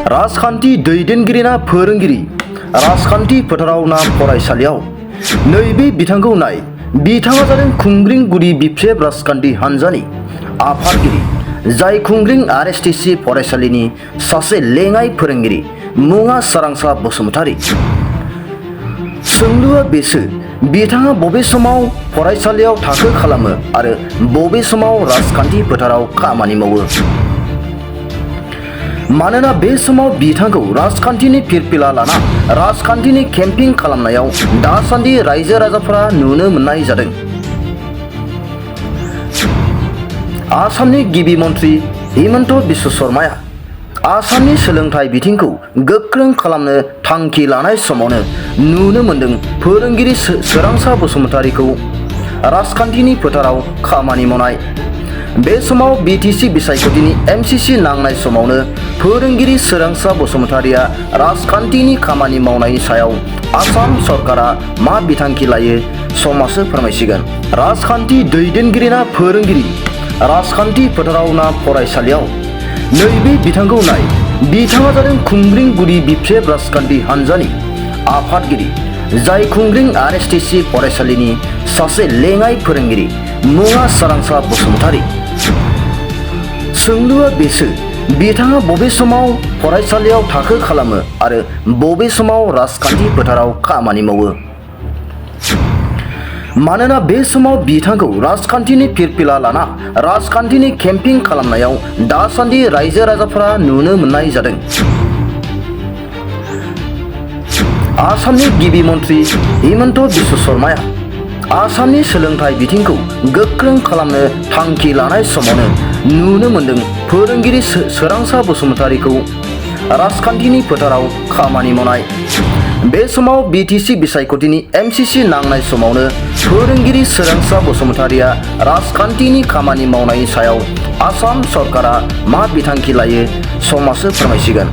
राजखान्थि दैदेनगिरिना फोरोंगिरि राजखान्थि फोथाराव ना फरायसालियाव नैबे बिथांखौ नाय। बिथाङा जादों खुंग्रिं गुदि बिप्सेब राजखान्थि हान्जानि आफादगिरि, जाय खुंग्रिं RSTC फरायसालिनि सासे लेङाइ फोरोंगिरि। मुङा सोरांसा बसुमतारी। सोंलुआ बेसो, बिथाङा बबे समाव फरायसालियाव थाखो खालामो आरो बबे समाव राजखान्थि फोथाराव खामानि मावो? मानोना बे समाव बिथांखौ राजखान्थिनि फिरफिला लाना राजखान्थिनि केम्पिं खालामनायाव दासान्दि रायजो राजाफोरा नुनो मोननाय जादों। आसामनि गिबि मन्त्रि हिमन्त बिश्व शर्माया आसामनि सोलोंथाइ बिथिंखौ गोख्रों खालामनो थांखि लानाय समावनो नुनो मोन्दों फोरोंगिरि सोरांसा बसुमतारीखौ राजखान्थिनि फोथाराव खामानि मावनाय। बे समाव BTC बिसायख'थिनि MCC नांनाय समावनो फोरोंगिरि सोरांसा बसुमतारीया राजखान्थिनि खामानि मावनायनि सायाव आसाम सरकारा मा बिथांखि लायो समासो फोरमायसिगोन। राजखान्थि दैदेनगिरिना फोरोंगिरि राजखान्थि फोथाराव ना फरायसालियाव नैबे बिथांखौ नाय। बिथाङा जादों खुंग्रिं गुदि बिप्सेब राजखान्थि हान्जानि आफादगिरि, जाय खुंग्रिं RSTC फरायसालिनि सासे लेङाइ फोरोंगिरि। मुङा सोरांसा बसुमतारी। सोंलुआ बेसो, बिथाङा बबे समाव फरायसालियाव थाखो खालामो आरो बबे समाव राजखान्थि फोथाराव खामानि मावो? मानोना बे समाव बिथांखौ राजखान्थिनि फिरफिला लाना राजखान्थिनि केम्पिं खालामनायाव दासान्दि रायजो राजाफोरा नुनो मोननाय जादों। आसामनि गिबि मन्त्रि हिमन्त बिश्व शर्माया आसामनि सोलोंथाइ बिथिंखौ गोख्रों खालामनो थांखि लानाय समावनो नुनो मोन्दों फोरोंगिरि सोरांसा बसुमतारीखौ राजखान्थिनि फोथाराव खामानि मावनाय। बे समाव BTC बिसायख'थिनि MCC नांनाय समावनो फोरोंगिरि सोरांसा बसुमतारीया राजखान्थिनि खामानि मावनायनि सायाव आसाम सरकारा मा बिथांखि लायो समासो फोरमायसिगोन।